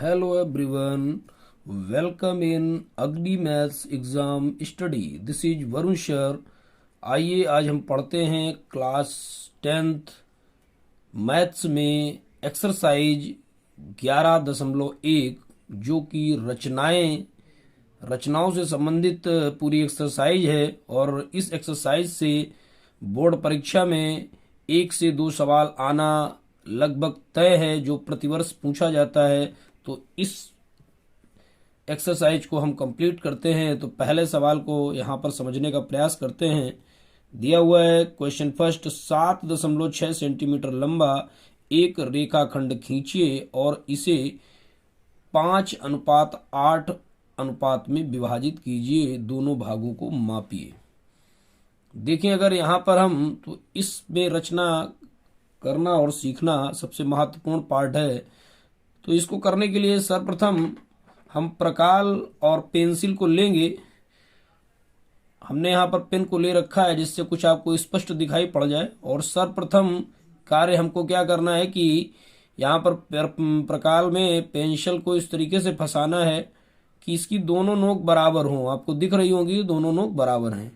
Hello everyone, welcome in Agni Maths exam study. This is Varun sir. आइए आज हम पढ़ते हैं क्लास 10th मैथ्स में एक्सरसाइज 11.1 जो कि रचनाओं से संबंधित पूरी एक्सरसाइज है। और इस एक्सरसाइज से बोर्ड परीक्षा में 1 से 2 सवाल आना लगभग तय है, जो प्रतिवर्ष पूछा जाता है। तो इस एक्सरसाइज को हम कंप्लीट करते हैं। तो पहले सवाल को यहाँ पर समझने का प्रयास करते हैं। दिया हुआ है क्वेश्चन फर्स्ट, 7.6 सेंटीमीटर लंबा एक रेखाखंड खींचिए और इसे 5:8 अनुपात में विभाजित कीजिए, दोनों भागों को मापिए। देखिए, अगर यहाँ पर हम तो इसमें रचना करना और सीखना सबसे महत्वपूर्ण पार्ट है। तो इसको करने के लिए सर्वप्रथम हम प्रकाल और पेंसिल को लेंगे। हमने यहाँ पर पेन को ले रखा है जिससे कुछ आपको स्पष्ट दिखाई पड़ जाए। और सर्वप्रथम कार्य हमको क्या करना है कि यहाँ पर प्रकाल में पेंसिल को इस तरीके से फंसाना है कि इसकी दोनों नोक बराबर हों। आपको दिख रही होंगी दोनों नोक बराबर हैं।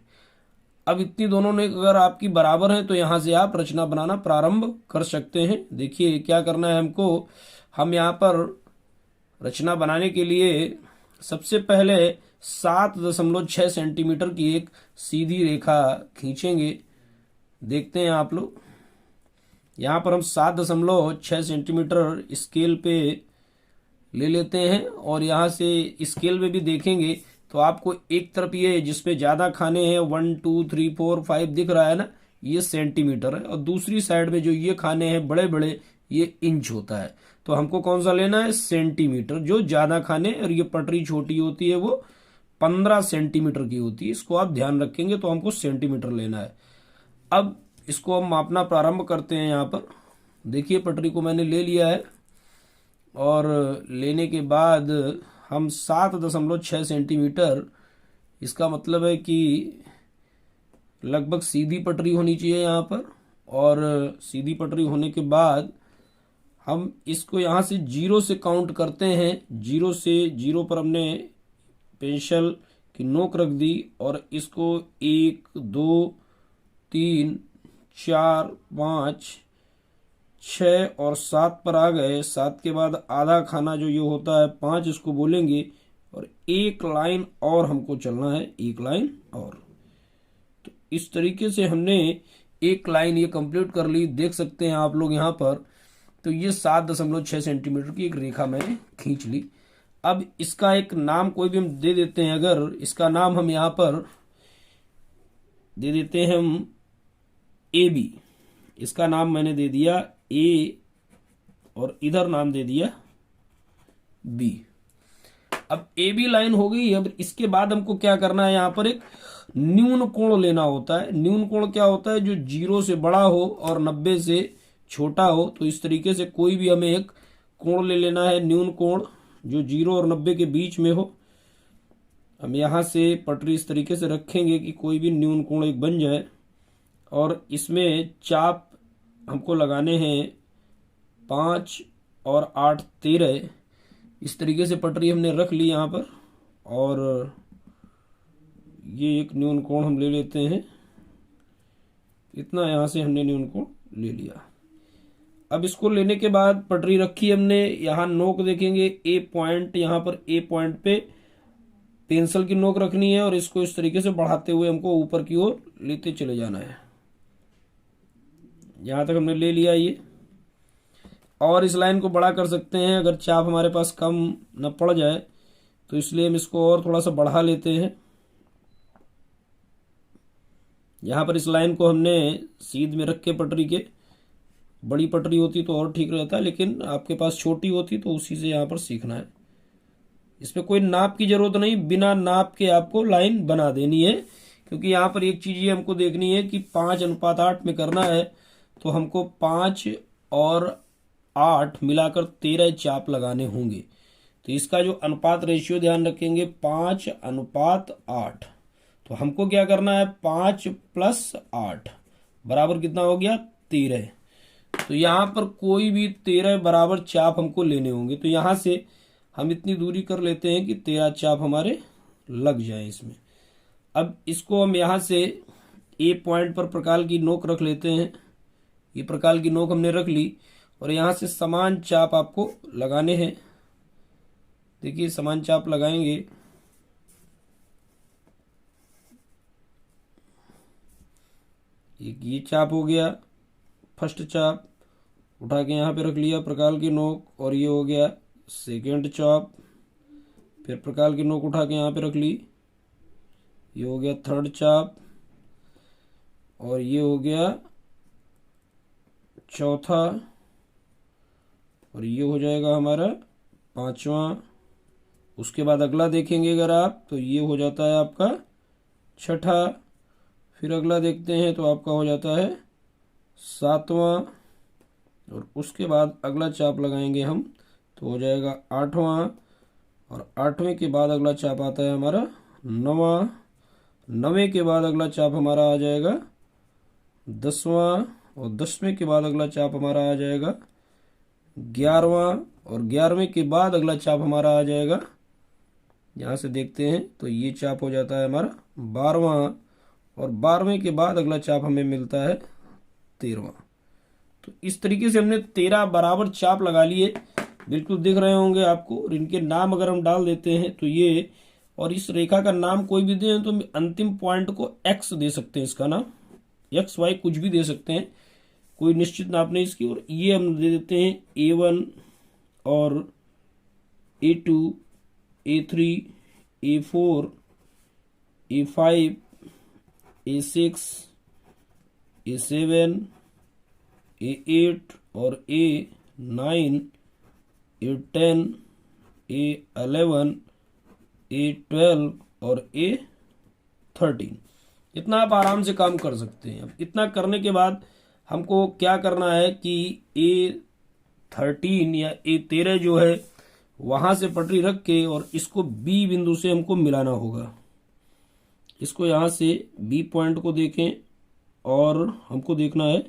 अब इतनी दोनों नोक अगर आपकी बराबर हैं तो यहाँ से आप रचना बनाना प्रारंभ कर सकते हैं। देखिए क्या करना है हमको। हम यहाँ पर रचना बनाने के लिए सबसे पहले 7.6 सेंटीमीटर की एक सीधी रेखा खींचेंगे। देखते हैं आप लोग, यहाँ पर हम 7.6 सेंटीमीटर स्केल पे ले लेते हैं। और यहाँ से स्केल में भी देखेंगे तो आपको एक तरफ ये जिसपे ज्यादा खाने हैं 1 2 3 4 5 दिख रहा है ना, ये सेंटीमीटर है। और दूसरी साइड में जो ये खाने हैं बड़े बड़े, ये इंच होता है। तो हमको कौन सा लेना है, सेंटीमीटर। जो ज्यादा खाने और ये पटरी छोटी होती है वो 15 सेंटीमीटर की होती है। इसको आप ध्यान रखेंगे तो हमको सेंटीमीटर लेना है। अब इसको हम मापना प्रारंभ करते हैं। यहाँ पर देखिए पटरी को मैंने ले लिया है और लेने के बाद हम 7.6 सेंटीमीटर, इसका मतलब है कि लगभग सीधी पटरी होनी चाहिए यहाँ पर। और सीधी पटरी होने के बाद हम इसको यहाँ से 0 से काउंट करते हैं। 0 पर हमने पेंसिल की नोक रख दी और इसको 1 2 3 4 5 6 और 7 पर आ गए। 7 के बाद आधा खाना जो ये होता है 5, इसको बोलेंगे। और एक लाइन और हमको चलना है, एक लाइन और। तो इस तरीके से हमने एक लाइन ये कंप्लीट कर ली। देख सकते हैं आप लोग यहाँ पर। तो ये 7.6 सेंटीमीटर की एक रेखा मैंने खींच ली। अब इसका एक नाम कोई भी हम दे देते हैं। अगर इसका नाम हम यहाँ पर दे देते हैं हम AB। इसका नाम मैंने दे दिया A और इधर नाम दे दिया B। अब AB लाइन हो गई। अब इसके बाद हमको क्या करना है, यहाँ पर एक न्यून कोण लेना होता है। न्यून कोण क्या होता है, जो 0 से बड़ा हो और 90 से छोटा हो। तो इस तरीके से कोई भी हमें एक कोण ले लेना है, न्यून कोण, जो 0 और 90 के बीच में हो। हम यहाँ से पटरी इस तरीके से रखेंगे कि कोई भी न्यून कोण एक बन जाए। और इसमें चाप हमको लगाने हैं 5 और 8 13। इस तरीके से पटरी हमने रख ली यहाँ पर। और ये एक न्यून कोण हम ले लेते हैं। इतना यहाँ से हमने न्यून कोण ले लिया। अब इसको लेने के बाद पटरी रखी हमने, यहाँ नोक देखेंगे A पॉइंट, यहाँ पर A पॉइंट पे पेंसिल की नोक रखनी है। और इसको इस तरीके से बढ़ाते हुए हमको ऊपर की ओर लेते चले जाना है। यहाँ तक हमने ले लिया ये। और इस लाइन को बड़ा कर सकते हैं अगर चाप हमारे पास कम न पड़ जाए, तो इसलिए हम इसको और थोड़ा सा बढ़ा लेते हैं। यहाँ पर इस लाइन को हमने सीध में रख के पटरी के, बड़ी पटरी होती तो और ठीक रहता, लेकिन आपके पास छोटी होती तो उसी से यहाँ पर सीखना है। इसमें कोई नाप की जरूरत नहीं, बिना नाप के आपको लाइन बना देनी है। क्योंकि यहाँ पर एक चीज ये हमको देखनी है कि 5:8 में करना है। तो हमको 5 और 8 मिलाकर 13 चाप लगाने होंगे। तो इसका जो अनुपात रेशियो ध्यान रखेंगे 5:8। तो हमको क्या करना है, 5 + 8 बराबर कितना हो गया, 13। तो यहाँ पर कोई भी 13 बराबर चाप हमको लेने होंगे। तो यहाँ से हम इतनी दूरी कर लेते हैं कि 13 चाप हमारे लग जाए इसमें। अब इसको हम यहाँ से ए पॉइंट पर प्रकार की नोक रख लेते हैं। ये प्रकार की नोक हमने रख ली और यहाँ से समान चाप आपको लगाने हैं। देखिए समान चाप लगाएंगे, एक ये चाप हो गया, फर्स्ट चाप उठा के यहाँ पे रख लिया प्रकार की नोक, और ये हो गया सेकेंड चाप, फिर प्रकार की नोक उठा के यहाँ पे रख ली, ये हो गया थर्ड चाप, और ये हो गया चौथा, और ये हो जाएगा हमारा पांचवा। उसके बाद अगला देखेंगे अगर आप तो ये हो जाता है आपका छठा। फिर अगला देखते हैं तो आपका हो जाता है सातवां, और उसके बाद अगला चाप लगाएंगे हम तो हो जाएगा आठवां, और आठवें के बाद अगला चाप आता है हमारा नवां, नवें के बाद अगला चाप हमारा आ जाएगा दसवां, और 10वें के बाद अगला चाप हमारा आ जाएगा 11वां, और 11वें के बाद अगला चाप हमारा आ जाएगा, यहाँ से देखते हैं तो ये चाप हो जाता है हमारा 12वां, और 12वें के बाद अगला चाप हमें मिलता है 13वां। तो इस तरीके से हमने 13 बराबर चाप लगा लिए, बिल्कुल दिख रहे होंगे आपको। और इनके नाम अगर हम डाल देते हैं तो ये, और इस रेखा का नाम कोई भी दें तो अंतिम पॉइंट को एक्स दे सकते हैं, इसका नाम एक्स वाई कुछ भी दे सकते हैं, कोई निश्चित नाप नहीं इसकी। और ये हम दे देते हैं A1 और A2, A3, A4, A5, A6, A7, A8 और A9, A10, A11, A12 और A13। इतना आप आराम से काम कर सकते हैं। अब इतना करने के बाद हमको क्या करना है कि A13 या A13 जो है वहां से पटरी रख के और इसको B बिंदु से हमको मिलाना होगा। इसको यहाँ से B पॉइंट को देखें और हमको देखना है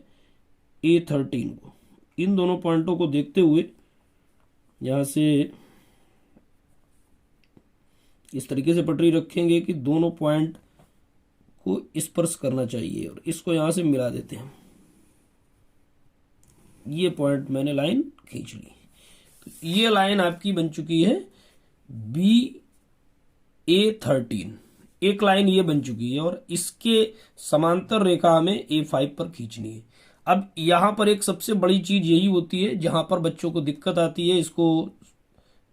A13 को। इन दोनों पॉइंटों को देखते हुए यहाँ से इस तरीके से पटरी रखेंगे कि दोनों पॉइंट को स्पर्श करना चाहिए, और इसको यहाँ से मिला देते हैं। ये पॉइंट मैंने लाइन खींच ली, तो ये लाइन आपकी बन चुकी है BA13। एक लाइन ये बन चुकी है और इसके समांतर रेखा हमें A5 पर खींचनी है। अब यहां पर एक सबसे बड़ी चीज यही होती है जहां पर बच्चों को दिक्कत आती है। इसको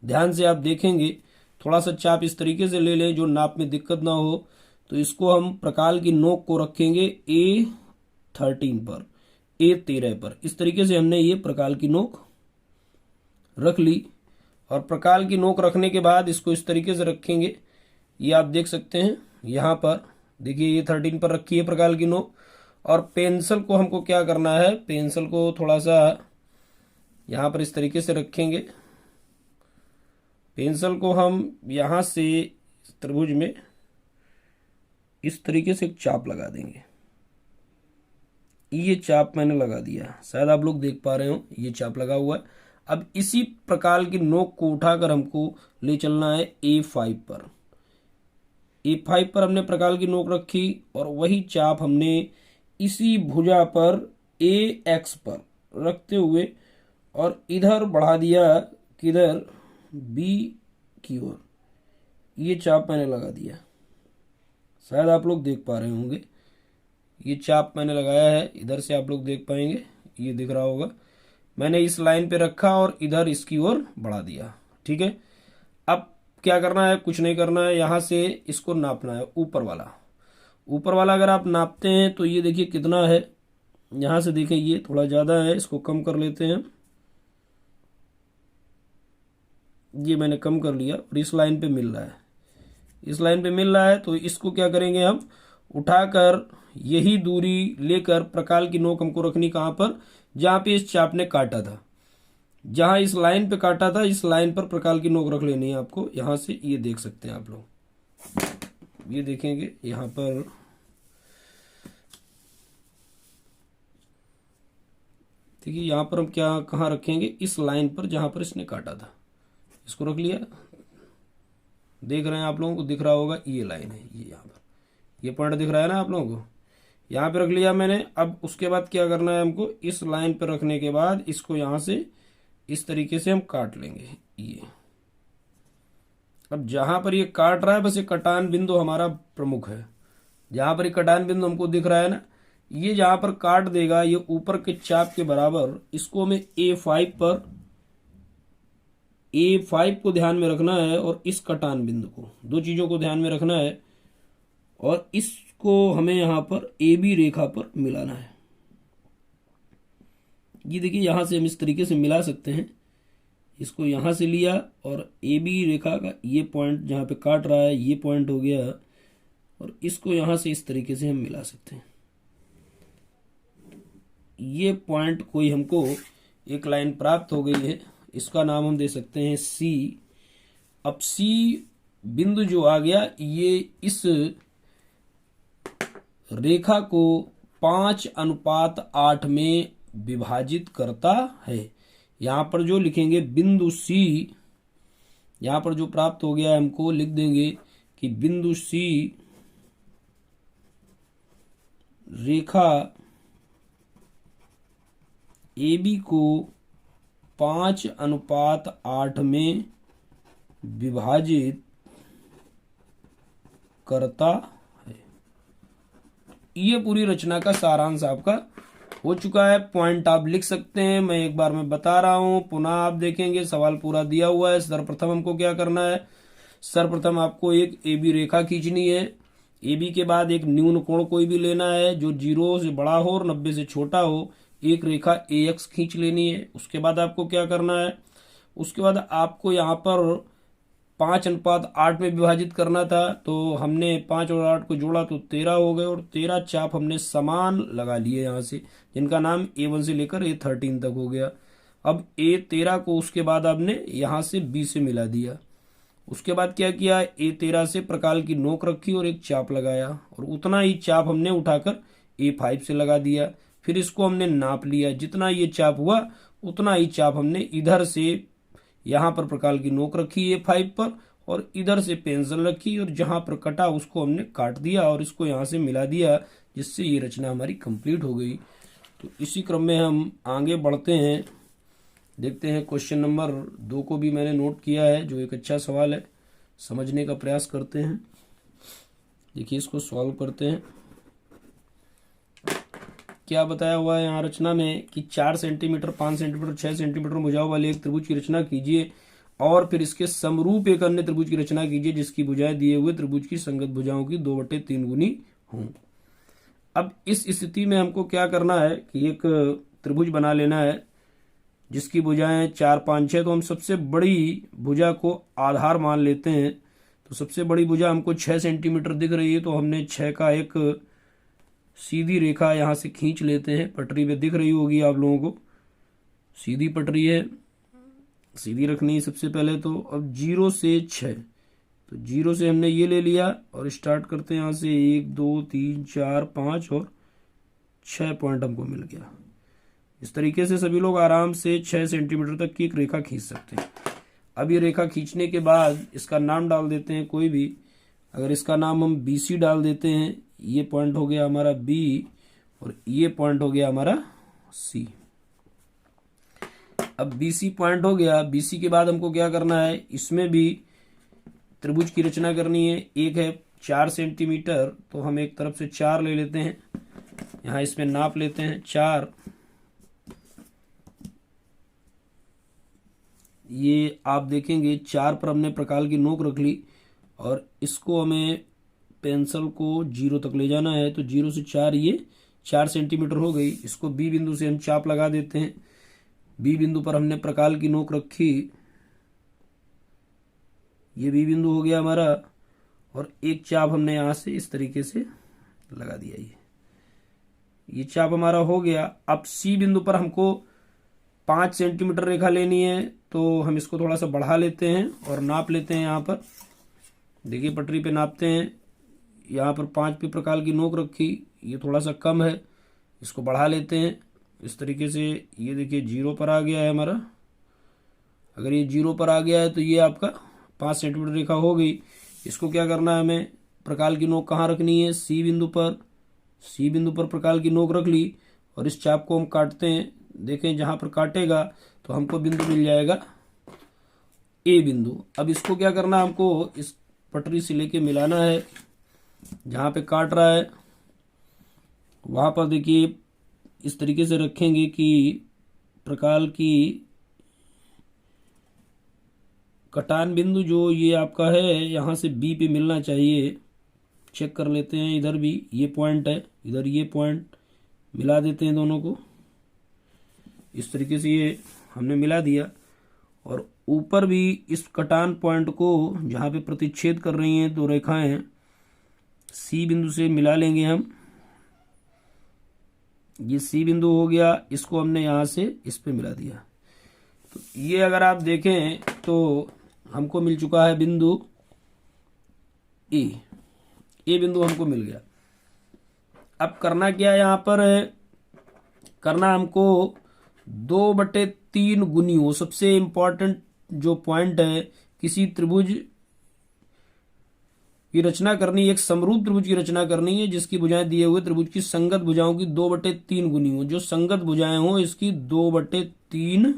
ध्यान से आप देखेंगे, थोड़ा सा चाप इस तरीके से ले लें जो नाप में दिक्कत ना हो। तो इसको हम प्रकार की नोक को रखेंगे A13 पर, A13 पर। इस तरीके से हमने ये प्रकार की नोक रख ली, और प्रकार की नोक रखने के बाद इसको इस तरीके से रखेंगे। ये आप देख सकते हैं यहाँ पर, देखिए A13 पर रखी है प्रकार की नोक। और पेंसिल को हमको क्या करना है, पेंसिल को थोड़ा सा यहाँ पर इस तरीके से रखेंगे। पेंसिल को हम यहाँ से त्रिभुज में इस तरीके से एक चाप लगा देंगे। ये चाप मैंने लगा दिया, शायद आप लोग देख पा रहे हो, ये चाप लगा हुआ है। अब इसी प्रकार की नोक को उठाकर हमको ले चलना है A5 पर। A5 पर हमने प्रकार की नोक रखी और वही चाप हमने इसी भुजा पर AX पर रखते हुए और इधर बढ़ा दिया, किधर, B की ओर। ये चाप मैंने लगा दिया, शायद आप लोग देख पा रहे होंगे। ये चाप मैंने लगाया है, इधर से आप लोग देख पाएंगे, ये दिख रहा होगा। मैंने इस लाइन पे रखा और इधर इसकी ओर बढ़ा दिया, ठीक है। अब क्या करना है, कुछ नहीं करना है, यहां से इसको नापना है। ऊपर वाला अगर आप नापते हैं तो ये देखिए कितना है, यहां से देखिए ये थोड़ा ज्यादा है, इसको कम कर लेते हैं। ये मैंने कम कर लिया और इस लाइन पे मिल रहा है, इस लाइन पे मिल रहा है। तो इसको क्या करेंगे, हम उठाकर यही दूरी लेकर प्रकार की नोक हमको रखनी कहां पर, जहां पे इस चाप ने काटा था, जहां इस लाइन पे काटा था, इस लाइन पर प्रकार की नोक रख लेनी है आपको। यहां से ये देख सकते हैं आप लोग, ये देखेंगे यहां पर, देखिए यहां पर हम क्या कहां रखेंगे, इस लाइन पर जहां पर इसने काटा था, इसको रख लिया, देख रहे हैं आप लोगों को दिख रहा होगा, ये लाइन है, ये यहाँ पर ये पॉइंट दिख रहा है ना आप लोगों को, यहाँ पे रख लिया मैंने। अब उसके बाद क्या करना है हमको, इस लाइन पर रखने के बाद इसको यहाँ से इस तरीके से हम काट लेंगे ये। अब जहां पर ये काट रहा है बस ये कटान बिंदु हमारा प्रमुख है, जहां पर ये कटान बिंदु हमको दिख रहा है ना, ये जहां पर काट देगा ये ऊपर के चाप के बराबर, इसको हमें A5 को ध्यान में रखना है और इस कटान बिंदु को, दो चीजों को ध्यान में रखना है और इसको हमें यहां पर AB रेखा पर मिलाना है। ये देखिए यहां से हम इस तरीके से मिला सकते हैं, इसको यहां से लिया और AB रेखा का ये पॉइंट जहां पे काट रहा है ये पॉइंट हो गया और इसको यहां से इस तरीके से हम मिला सकते हैं। ये पॉइंट कोई हमको एक लाइन प्राप्त हो गई है, इसका नाम हम दे सकते हैं C। अब C बिंदु जो आ गया ये इस रेखा को 5:8 में विभाजित करता है। यहां पर जो लिखेंगे बिंदु C, यहां पर जो प्राप्त हो गया हमको लिख देंगे कि बिंदु C रेखा AB को 5:8 में विभाजित करता है। ये पूरी रचना का सारांश आपका हो चुका है। पॉइंट आप लिख सकते हैं, मैं एक बार मैं बता रहा हूं, पुनः आप देखेंगे सवाल पूरा दिया हुआ है। सर्वप्रथम हमको क्या करना है, सर्वप्रथम आपको एक AB रेखा खींचनी है। AB के बाद एक न्यून कोण कोई भी लेना है जो 0 से बड़ा हो और 90 से छोटा हो। एक रेखा AX खींच लेनी है। उसके बाद आपको क्या करना है, उसके बाद आपको यहाँ पर 5:8 में विभाजित करना था, तो हमने 5 और 8 को जोड़ा तो 13 हो गए और 13 चाप हमने समान लगा लिए यहाँ से, जिनका नाम A1 से लेकर A13 तक हो गया। अब A13 को उसके बाद आपने यहाँ से B से मिला दिया। उसके बाद क्या किया, A13 से प्रकाल की नोक रखी और एक चाप लगाया और उतना ही चाप हमने उठाकर A5 से लगा दिया। फिर इसको हमने नाप लिया, जितना ये चाप हुआ उतना ही चाप हमने इधर से यहाँ पर प्रकाल की नोक रखी A5 पर और इधर से पेंसिल रखी और जहां पर कटा उसको हमने काट दिया और इसको यहाँ से मिला दिया, जिससे ये रचना हमारी कंप्लीट हो गई। तो इसी क्रम में हम आगे बढ़ते हैं, देखते हैं क्वेश्चन नंबर 2 को भी मैंने नोट किया है, जो एक अच्छा सवाल है, समझने का प्रयास करते हैं। देखिए इसको सॉल्व करते हैं। क्या बताया हुआ है यहाँ रचना में कि 4 सेंटीमीटर, 5 सेंटीमीटर, 6 सेंटीमीटर भुजाओं वाले एक त्रिभुज की रचना कीजिए और फिर इसके समरूप एक अन्य त्रिभुज की रचना कीजिए जिसकी भुजाएं दिए हुए त्रिभुज की संगत भुजाओं की 2/3 गुनी हों। अब इस स्थिति में हमको क्या करना है कि एक त्रिभुज बना लेना है जिसकी भुजाएं 4, 5, 6। तो हम सबसे बड़ी भुजा को आधार मान लेते हैं। तो सबसे बड़ी भुजा हमको 6 सेंटीमीटर दिख रही है, तो हमने 6 का एक सीधी रेखा यहां से खींच लेते हैं। पटरी पे दिख रही होगी आप लोगों को, सीधी पटरी है, सीधी रखनी है सबसे पहले। तो अब 0 से 6, तो 0 से हमने ये ले लिया और स्टार्ट करते हैं यहाँ से 1, 2, 3, 4, 5 और 6 पॉइंट हमको मिल गया। इस तरीके से सभी लोग आराम से 6 सेंटीमीटर तक की एक रेखा खींच सकते हैं। अब ये रेखा खींचने के बाद इसका नाम डाल देते हैं कोई भी। अगर इसका नाम हम BC डाल देते हैं, ये पॉइंट हो गया हमारा B और ये पॉइंट हो गया हमारा C। अब BC पॉइंट हो गया। BC के बाद हमको क्या करना है, इसमें भी त्रिभुज की रचना करनी है। एक है 4 सेंटीमीटर, तो हम एक तरफ से 4 ले लेते हैं, यहाँ इसमें नाप लेते हैं 4। ये आप देखेंगे 4 पर हमने प्रकाल की नोक रख ली और इसको हमें पेंसिल को 0 तक ले जाना है। तो 0 से 4, ये 4 सेंटीमीटर हो गई। इसको B बिंदु से हम चाप लगा देते हैं। B बिंदु पर हमने प्रकाल की नोक रखी, ये B बिंदु हो गया हमारा और एक चाप हमने यहां से इस तरीके से लगा दिया। ये चाप हमारा हो गया। अब C बिंदु पर हमको 5 सेंटीमीटर रेखा लेनी है, तो हम इसको थोड़ा सा बढ़ा लेते हैं और नाप लेते हैं। यहाँ पर देखिए पटरी पे नापते हैं, यहाँ पर 5 पे प्रकाल की नोक रखी, ये थोड़ा सा कम है, इसको बढ़ा लेते हैं इस तरीके से। ये देखिए 0 पर आ गया है हमारा। अगर ये 0 पर आ गया है तो ये आपका 5 सेंटीमीटर रेखा हो गई। इसको क्या करना है, हमें प्रकाल की नोक कहाँ रखनी है, सी बिंदु पर। सी बिंदु पर प्रकाल की नोक रख ली और इस चाप को हम काटते हैं। देखें जहां पर काटेगा तो हमको बिंदु मिल जाएगा ए बिंदु। अब इसको क्या करना है, हमको इस पटरी से लेके मिलाना है। जहां पे काट रहा है वहां पर देखिए इस तरीके से रखेंगे कि प्रकाल की कटान बिंदु जो ये आपका है यहां से बी पे मिलना चाहिए। चेक कर लेते हैं, इधर भी ये पॉइंट है, इधर ये पॉइंट, मिला देते हैं दोनों को। इस तरीके से ये हमने मिला दिया और ऊपर भी इस कटान पॉइंट को जहां पे प्रतिच्छेद कर रही हैं दो रेखाएं, सी बिंदु से मिला लेंगे हम। ये सी बिंदु हो गया, इसको हमने यहां से इस पे मिला दिया। तो ये अगर आप देखें तो हमको मिल चुका है बिंदु ए बिंदु हमको मिल गया। अब करना क्या है, यहां पर करना हमको 2/3 गुनी हो। सबसे इंपॉर्टेंट जो पॉइंट है, किसी त्रिभुज की रचना करनी, एक समरूप त्रिभुज की रचना करनी है जिसकी भुजाएं दिए हुए त्रिभुज की संगत भुजाओं की 2/3 गुनी हो। जो संगत भुजाएं हो इसकी 2/3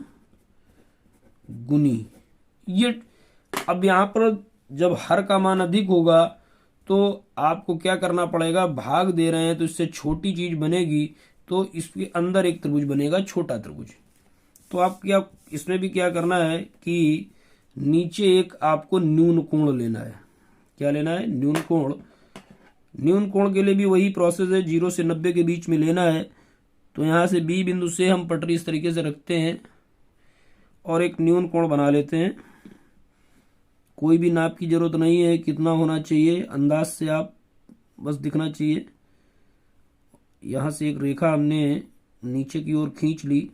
गुनी। ये अब यहां पर जब हर का मान अधिक होगा तो आपको क्या करना पड़ेगा, भाग दे रहे हैं तो इससे छोटी चीज बनेगी, तो इसके अंदर एक त्रिभुज बनेगा, छोटा त्रिभुज। तो आप क्या इसमें भी क्या करना है कि नीचे एक आपको न्यून कोण लेना है। क्या लेना है, न्यून कोण। न्यून कोण के लिए भी वही प्रोसेस है, 0 से 90 के बीच में लेना है। तो यहां से बी बिंदु से हम पटरी इस तरीके से रखते हैं और एक न्यून कोण बना लेते हैं। कोई भी नाप की जरूरत नहीं है, कितना होना चाहिए अंदाज से आप बस दिखना चाहिए। यहां से एक रेखा हमने नीचे की ओर खींच ली,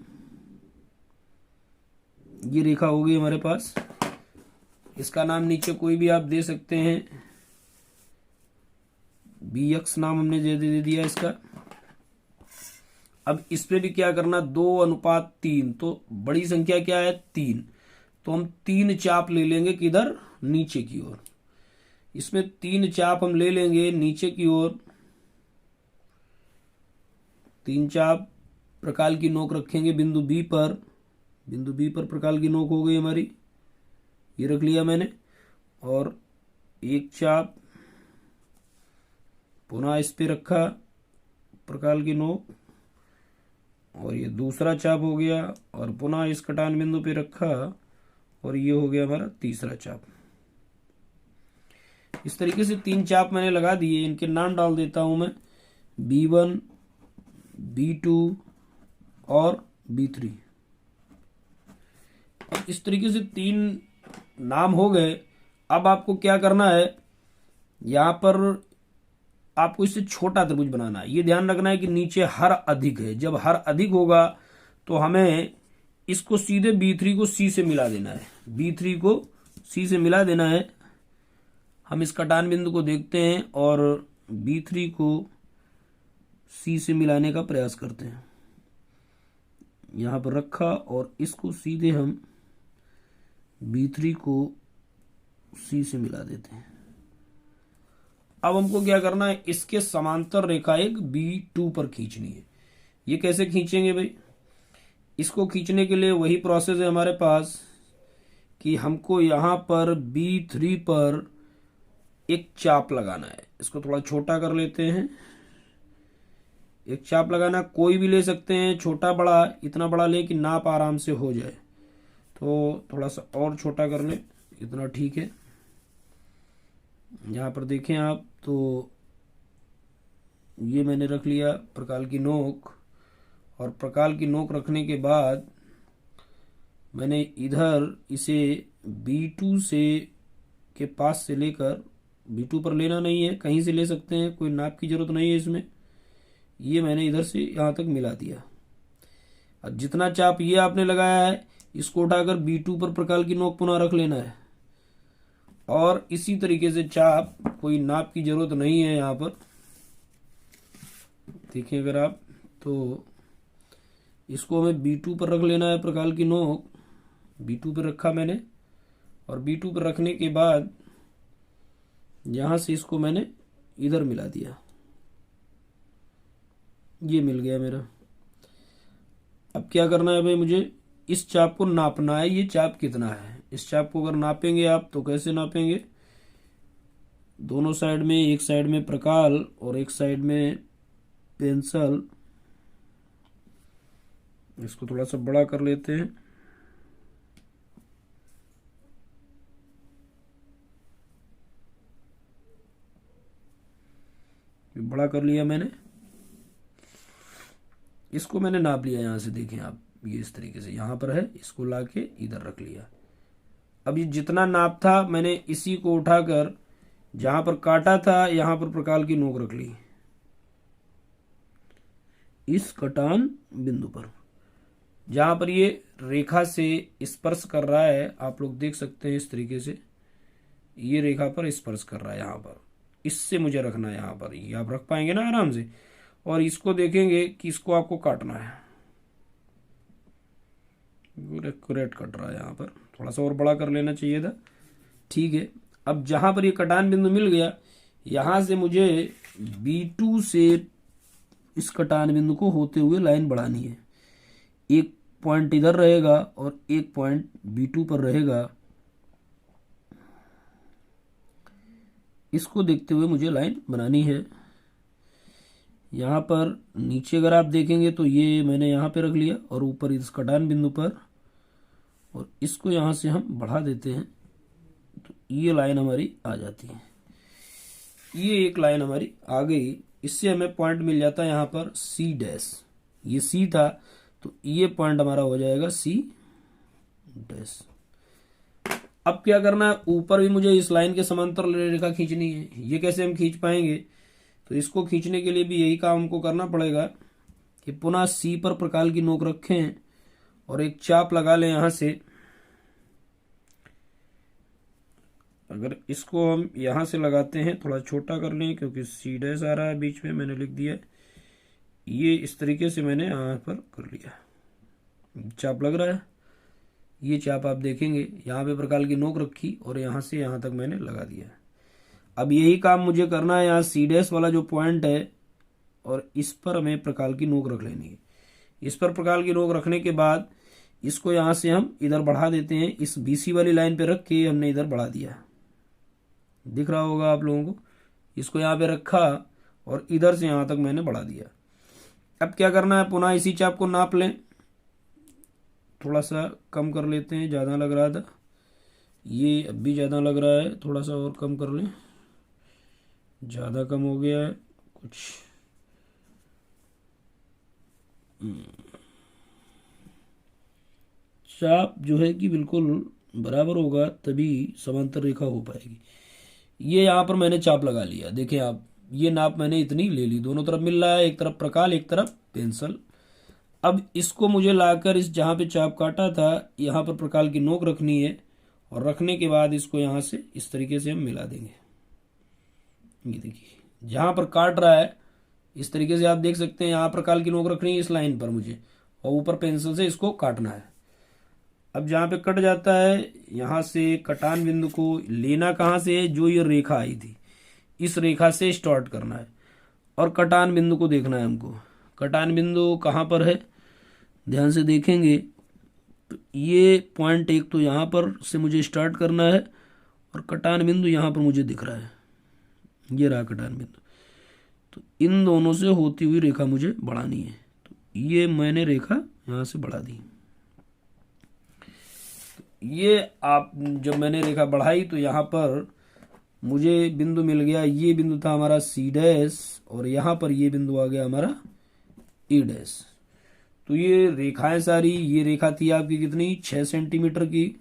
ये रेखा हो गई हमारे पास। इसका नाम नीचे कोई भी आप दे सकते हैं, BX नाम हमने दे दिया इसका। अब इस पे भी क्या करना, 2:3। तो बड़ी संख्या क्या है, 3। तो हम 3 चाप ले लेंगे, किधर, नीचे की ओर। इसमें 3 चाप हम ले लेंगे नीचे की ओर। 3 चाप प्रकाल की नोक रखेंगे बिंदु बी पर। बिंदु बी पर प्रकाल की नोक हो गई हमारी, ये रख लिया मैंने। और एक चाप पुनः इस पे रखा प्रकाल की नोक, और ये दूसरा चाप हो गया और पुनः इस कटान बिंदु पे रखा, और ये हो गया हमारा तीसरा चाप। इस तरीके से 3 चाप मैंने लगा दिए। इनके नाम डाल देता हूं मैं, B1, B2 और B3। इस तरीके से 3 नाम हो गए। अब आपको क्या करना है, यहां पर आपको इससे छोटा त्रिभुज बनाना है। ये ध्यान रखना है कि नीचे हर अधिक है। जब हर अधिक होगा तो हमें इसको सीधे B3 को C से मिला देना है। B3 को C से मिला देना है। हम इस कटान बिंदु को देखते हैं और B3 को C से मिलाने का प्रयास करते हैं। यहां पर रखा और इसको सीधे हम B3 को C से मिला देते हैं। अब हमको क्या करना है, इसके समांतर रेखा एक B2 पर खींचनी है। ये कैसे खींचेंगे भाई, इसको खींचने के लिए वही प्रोसेस है हमारे पास कि हमको यहां पर B3 पर एक चाप लगाना है। इसको थोड़ा छोटा कर लेते हैं। एक चाप लगाना कोई भी ले सकते हैं, छोटा बड़ा, इतना बड़ा ले कि नाप आराम से हो जाए। तो थोड़ा सा और छोटा कर ले, इतना ठीक है। यहां पर देखें आप तो ये मैंने रख लिया प्रकाल की नोक, और प्रकाल की नोक रखने के बाद मैंने इधर इसे B2 से के पास से लेकर, B2 पर लेना नहीं है, कहीं से ले सकते हैं, कोई नाप की जरूरत नहीं है इसमें। ये मैंने इधर से यहां तक मिला दिया। अब जितना चाप ये आपने लगाया है इसको उठाकर B2 पर प्रकाल की नोक पुनः रख लेना है। और इसी तरीके से चाप, कोई नाप की जरूरत नहीं है यहां पर। देखिए अगर आप तो इसको हमें B2 पर रख लेना है प्रकाल की नोक। B2 पे रखा मैंने, और B2 पे रखने के बाद यहां से इसको मैंने इधर मिला दिया, ये मिल गया मेरा। अब क्या करना है भाई, मुझे इस चाप को नापना है, ये चाप कितना है। इस चाप को अगर नापेंगे आप तो कैसे नापेंगे, दोनों साइड में, एक साइड में प्रकाल और एक साइड में पेंसिल, इसको थोड़ा सा बड़ा कर लेते हैं। बड़ा कर लिया मैंने, इसको मैंने नाप लिया यहां से, देखें आप, ये इस तरीके से यहां पर है, इसको लाके इधर रख लिया। अब ये जितना नाप था मैंने इसी को उठाकर जहां पर काटा था यहां पर प्रकाल की नोक रख ली, इस कटान बिंदु पर, जहां पर ये रेखा से स्पर्श कर रहा है, आप लोग देख सकते हैं इस तरीके से, ये रेखा पर स्पर्श कर रहा है यहां पर, इससे मुझे रखना है यहां पर, ये आप रख पाएंगे ना आराम से। और इसको देखेंगे कि इसको आपको काटना है, एक्यूरेट कट रहा है यहां पर, थोड़ा सा और बड़ा कर लेना चाहिए था, ठीक है। अब जहां पर ये कटान बिंदु मिल गया, यहां से मुझे B2 से इस कटान बिंदु को होते हुए लाइन बढ़ानी है। एक पॉइंट इधर रहेगा और एक पॉइंट B2 पर रहेगा, इसको देखते हुए मुझे लाइन बनानी है। यहां पर नीचे अगर आप देखेंगे तो ये मैंने यहां पे रख लिया, और ऊपर इस कटान बिंदु पर, और इसको यहां से हम बढ़ा देते हैं, तो ये लाइन हमारी आ जाती है। ये एक लाइन हमारी आ गई, इससे हमें पॉइंट मिल जाता है यहां पर C', ये C था, तो ये पॉइंट हमारा हो जाएगा C'। अब क्या करना है, ऊपर भी मुझे इस लाइन के समांतर रेखा खींचनी है। ये कैसे हम खींच पाएंगे, तो इसको खींचने के लिए भी यही काम हमको करना पड़ेगा कि पुनः C पर प्रकाल की नोक रखें और एक चाप लगा लें यहां से। अगर इसको हम यहां से लगाते हैं, थोड़ा छोटा कर लें क्योंकि C' आ रहा है बीच में, मैंने लिख दिया, ये इस तरीके से मैंने यहां पर कर लिया, चाप लग रहा है। ये चाप आप देखेंगे यहाँ पे प्रकाल की नोक रखी और यहाँ से यहाँ तक मैंने लगा दिया। अब यही काम मुझे करना है, यहाँ C' वाला जो पॉइंट है, और इस पर हमें प्रकाल की नोक रख लेनी है। इस पर प्रकाल की नोक रखने के बाद इसको यहाँ से हम इधर बढ़ा देते हैं, इस BC वाली लाइन पे रख के हमने इधर बढ़ा दिया, दिख रहा होगा आप लोगों को। इसको यहाँ पे रखा और इधर से यहाँ तक मैंने बढ़ा दिया। अब क्या करना है, पुनः इसी चाप को नाप लें, थोड़ा सा कम कर लेते हैं, ज़्यादा लग रहा था, ये अब भी ज़्यादा लग रहा है, थोड़ा सा और कम कर लें, ज़्यादा कम हो गया है कुछ। चाप जो है कि बिल्कुल बराबर होगा तभी समांतर रेखा हो पाएगी। ये यहाँ पर मैंने चाप लगा लिया, देखें आप, ये नाप मैंने इतनी ले ली, दोनों तरफ मिल रहा है, एक तरफ प्रकाल एक तरफ पेंसिल। अब इसको मुझे लाकर इस जहाँ पे चाप काटा था यहाँ पर प्रकाल की नोक रखनी है, और रखने के बाद इसको यहाँ से इस तरीके से हम मिला देंगे। ये देखिए जहाँ पर काट रहा है इस तरीके से आप देख सकते हैं, यहाँ प्रकाल की नोक रखनी है इस लाइन पर मुझे, और ऊपर पेंसिल से इसको काटना है। अब जहाँ पे कट जाता है यहाँ से कटान बिंदु को लेना कहाँ से है, जो ये रेखा आई थी इस रेखा से स्टार्ट करना है, और कटान बिंदु को देखना है हमको। कटान बिंदु कहाँ पर है, ध्यान से देखेंगे तो ये पॉइंट एक तो यहाँ पर से मुझे स्टार्ट करना है, और कटान बिंदु यहाँ पर मुझे दिख रहा है, ये रहा कटान बिंदु। तो इन दोनों से होती हुई रेखा मुझे बढ़ानी है, तो ये मैंने रेखा यहाँ से बढ़ा दी। ये आप जब मैंने रेखा बढ़ाई तो यहाँ पर मुझे बिंदु मिल गया, ये बिंदु था हमारा C', और यहाँ पर ये बिंदु आ गया हमारा E'। तो ये रेखाएं सारी, ये रेखा थी आपकी कितनी, 6 सेंटीमीटर की,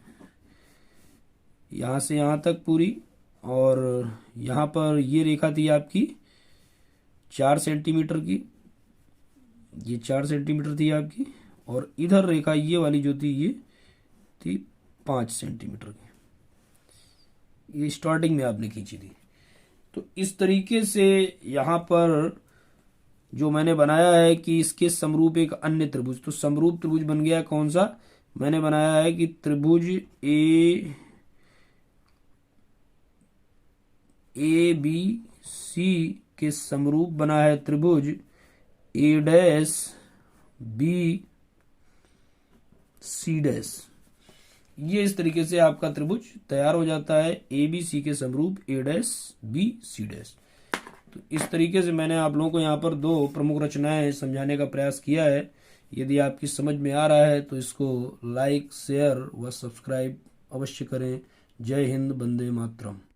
यहाँ से यहाँ तक पूरी, और यहाँ पर ये रेखा थी आपकी 4 सेंटीमीटर की, ये 4 सेंटीमीटर थी आपकी, और इधर रेखा ये वाली जो थी ये थी 5 सेंटीमीटर की, ये स्टार्टिंग में आपने खींची थी। तो इस तरीके से यहाँ पर जो मैंने बनाया है कि इसके समरूप एक अन्य त्रिभुज, तो समरूप त्रिभुज बन गया कौन सा, मैंने बनाया है कि त्रिभुज ए बी सी के समरूप बना है त्रिभुज ए डैश बी सी डैश। ये इस तरीके से आपका त्रिभुज तैयार हो जाता है, ए बी सी के समरूप ए डैश बी सी डैश। तो इस तरीके से मैंने आप लोगों को यहाँ पर दो प्रमुख रचनाएं समझाने का प्रयास किया है। यदि आपकी समझ में आ रहा है तो इसको लाइक, शेयर व सब्सक्राइब अवश्य करें। जय हिंद, वंदे मातरम।